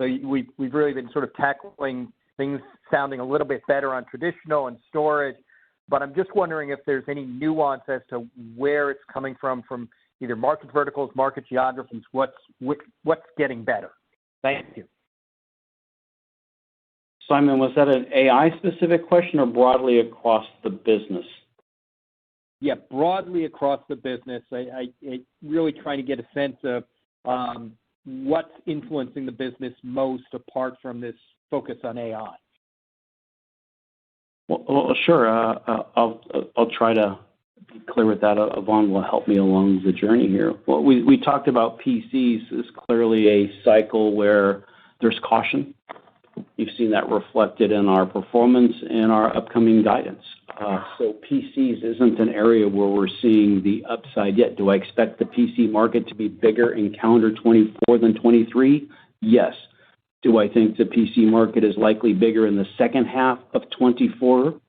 So we've really been sort of tackling things sounding a little bit better on traditional and storage, but I'm just wondering if there's any nuance as to where it's coming from either market verticals, market geographies, what's getting better. Thank you. Simon, was that an AI-specific question or broadly across the business? Yeah, broadly across the business. I really trying to get a sense of what's influencing the business most apart from this focus on AI? Well, sure. I'll try to be clear with that. Yvonne will help me along the journey here. Well, we talked about PCs as clearly a cycle where there's caution. You've seen that reflected in our performance and our upcoming guidance. So PCs isn't an area where we're seeing the upside yet. Do I expect the PC market to be bigger in calendar 24 than 23? Yes. Do I think the PC market is likely bigger in the second half of 24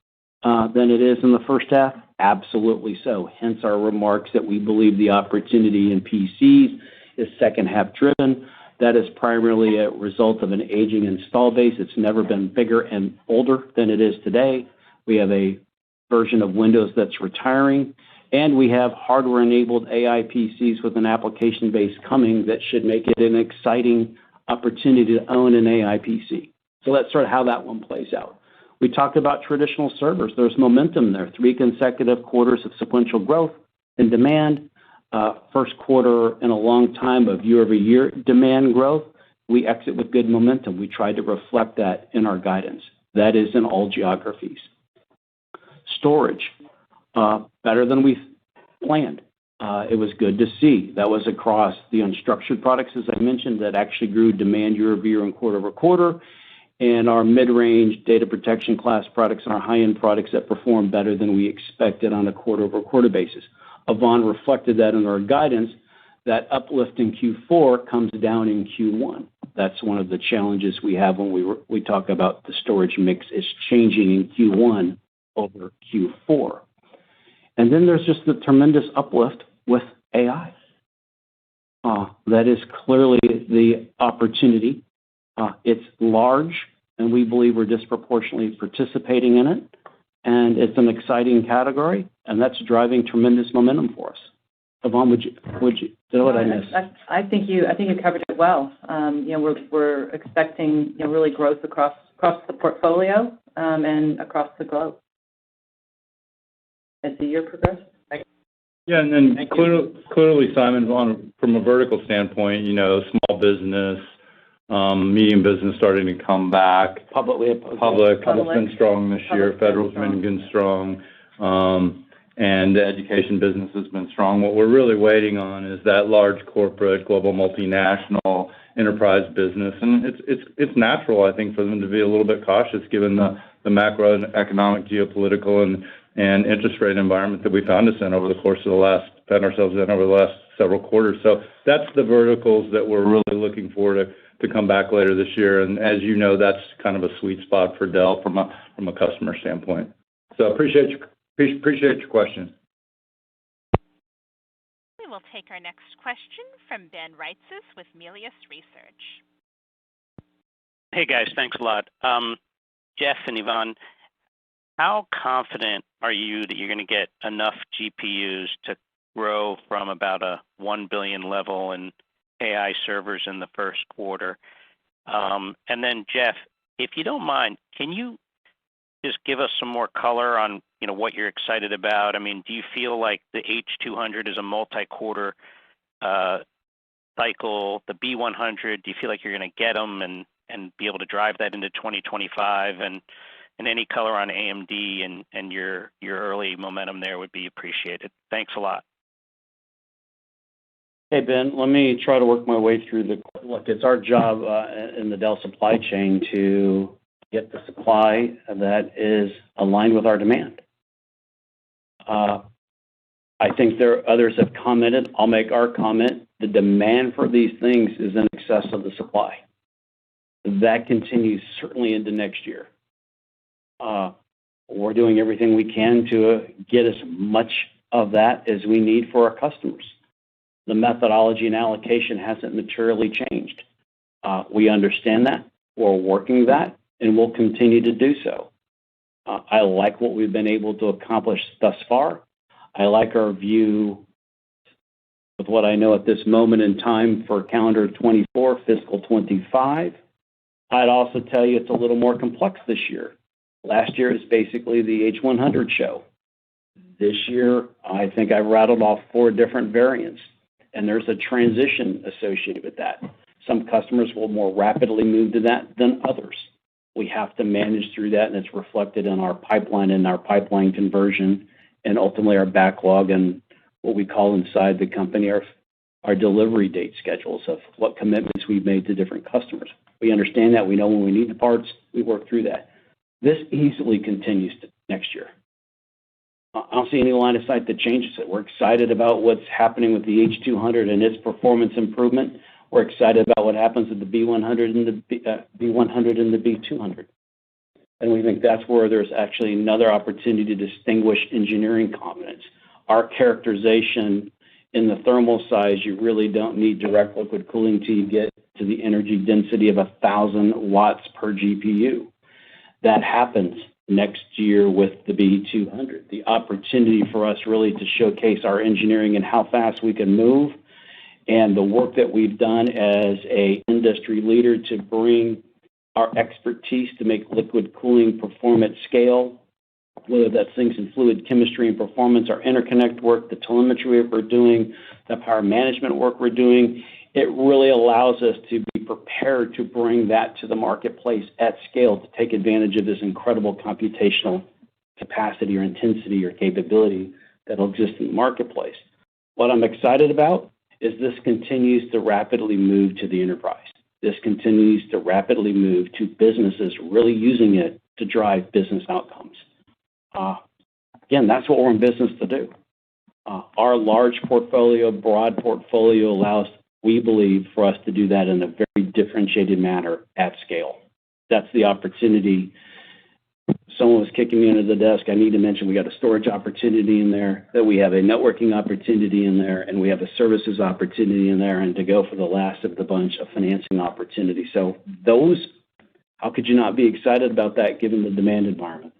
than it is in the first half? Absolutely so. Hence our remarks that we believe the opportunity in PCs is second half driven. That is primarily a result of an aging install base. It's never been bigger and older than it is today. We have a version of Windows that's retiring, and we have hardware-enabled AI PCs with an application base coming that should make it an exciting opportunity to own an AI PC. So that's sort of how that one plays out. We talked about traditional servers. There's momentum there. 3 consecutive quarters of sequential growth in demand. First quarter in a long time of year-over-year demand growth. We exit with good momentum. We tried to reflect that in our guidance. That is in all geographies. Storage, better than we planned. It was good to see. That was across the unstructured products, as I mentioned, that actually grew demand year-over-year and quarter-over-quarter, and our mid-range data protection class products and our high-end products that performed better than we expected on a quarter-over-quarter basis. Yvonne reflected that in our guidance. That uplift in Q4 comes down in Q1. That's one of the challenges we have when we talk about the storage mix is changing in Q1 over Q4. And then there's just the tremendous uplift with AI. That is clearly the opportunity. It's large, and we believe we're disproportionately participating in it. And it's an exciting category, and that's driving tremendous momentum for us. Yvonne, would you know what I missed? I think you covered it well. We're expecting really growth across the portfolio and across the globe as the year progresses. Yeah, and then clearly, Simon, from a vertical standpoint, small business, medium business starting to come back. Public has been strong this year. Federal's been strong. And the education business has been strong. What we're really waiting on is that large corporate, global multinational enterprise business. And it's natural, I think, for them to be a little bit cautious given the macroeconomic, geopolitical, and interest rate environment that we found ourselves in over the last several quarters. So that's the verticals that we're really looking forward to come back later this year. And as you know, that's kind of a sweet spot for Dell from a customer standpoint. So appreciate your question. We will take our next question from Ben Reitzes with Melius Research. Hey, guys. Thanks a lot. Jeff and Yvonne, how confident are you that you're going to get enough GPUs to grow from about a 1 billion level in AI servers in the first quarter? And then, Jeff, if you don't mind, can you just give us some more color on what you're excited about? I mean, do you feel like the H200 is a multi-quarter cycle? The B100, do you feel like you're going to get them and be able to drive that into 2025? And any color on AMD and your early momentum there would be appreciated. Thanks a lot. Hey, Ben, let me try to work my way through look, it's our job in the Dell supply chain to get the supply that is aligned with our demand. I think others have commented. I'll make our comment. The demand for these things is in excess of the supply. That continues certainly into next year. We're doing everything we can to get as much of that as we need for our customers. The methodology and allocation hasn't materially changed. We understand that. We're working that, and we'll continue to do so. I like what we've been able to accomplish thus far. I like our view with what I know at this moment in time for calendar 24, fiscal 25. I'd also tell you it's a little more complex this year. Last year is basically the H100 show. This year, I think I rattled off 4 different variants, and there's a transition associated with that. Some customers will more rapidly move to that than others. We have to manage through that, and it's reflected in our pipeline and our pipeline conversion, and ultimately our backlog and what we call inside the company our delivery date schedules of what commitments we've made to different customers. We understand that. We know when we need the parts. We work through that. This easily continues to next year. I don't see any line of sight that changes it. We're excited about what's happening with the H200 and its performance improvement. We're excited about what happens with the B100 and the B100 and the B200. And we think that's where there's actually another opportunity to distinguish engineering competence. Our characterization in the thermal size, you really don't need direct liquid cooling till you get to the energy density of 1,000 watts per GPU. That happens next year with the B200. The opportunity for us really to showcase our engineering and how fast we can move, and the work that we've done as an industry leader to bring our expertise to make liquid cooling perform at scale, whether that's things in fluid chemistry and performance, our interconnect work, the telemetry work we're doing, the power management work we're doing. It really allows us to be prepared to bring that to the marketplace at scale to take advantage of this incredible computational capacity or intensity or capability that will exist in the marketplace. What I'm excited about is this continues to rapidly move to the enterprise. This continues to rapidly move to businesses really using it to drive business outcomes. Again, that's what we're in business to do. Our large portfolio, broad portfolio allows, we believe, for us to do that in a very differentiated manner at scale. That's the opportunity. Someone was kicking me under the desk. I need to mention we got a storage opportunity in there, that we have a networking opportunity in there, and we have a services opportunity in there, and to go for the last of the bunch, of financing opportunity. So those, how could you not be excited about that given the demand environment?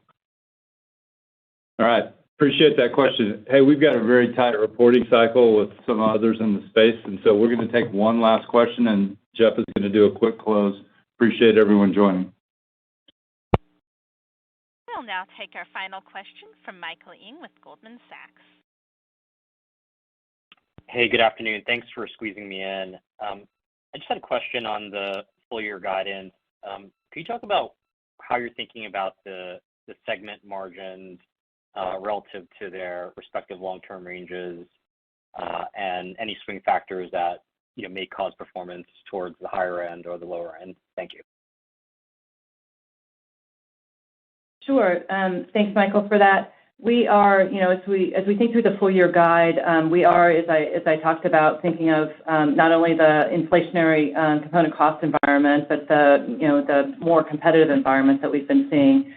All right. Appreciate that question. Hey, we've got a very tight reporting cycle with some others in the space, and so we're going to take one last question, and Jeff is going to do a quick close. Appreciate everyone joining. We'll now take our final question from Michael Ng with Goldman Sachs. Hey, good afternoon. Thanks for squeezing me in. I just had a question on the full year guidance. Could you talk about how you're thinking about the segment margins relative to their respective long-term ranges, and any swing factors that may cause performance towards the higher end or the lower end? Thank you. Sure. Thanks, Michael, for that. We are, as we think through the full year guide, we are, as I talked about, thinking of not only the inflationary component cost environment, but the more competitive environment that we've been seeing.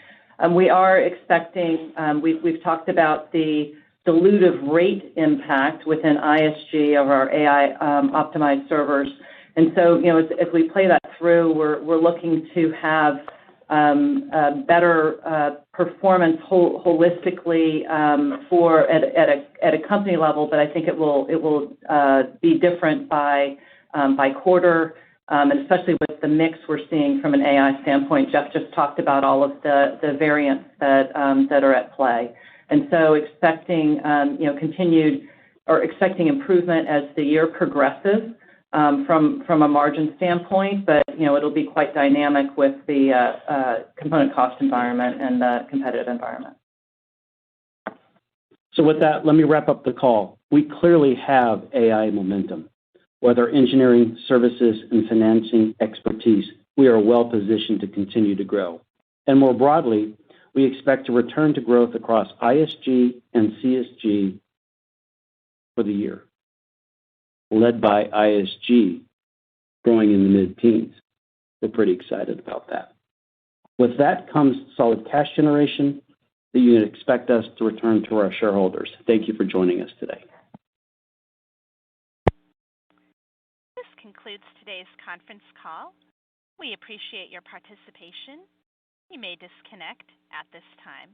We are expecting. We've talked about the dilutive rate impact within ISG of our AI optimized servers, and so as we play that through, we're looking to have better performance holistically at a company level, but I think it will be different by quarter, and especially with the mix we're seeing from an AI standpoint. Jeff just talked about all of the variants that are at play, and so expecting expecting improvement as the year progresses from a margin standpoint, but it'll be quite dynamic with the component cost environment and the competitive environment. So with that, let me wrap up the call. We clearly have AI momentum. With our engineering, services, and financing expertise, we are well positioned to continue to grow. And more broadly, we expect to return to growth across ISG and CSG for the year, led by ISG growing in the mid-teens. We're pretty excited about that. With that comes solid cash generation that you can expect us to return to our shareholders. Thank you for joining us today. This concludes today's conference call. We appreciate your participation. You may disconnect at this time.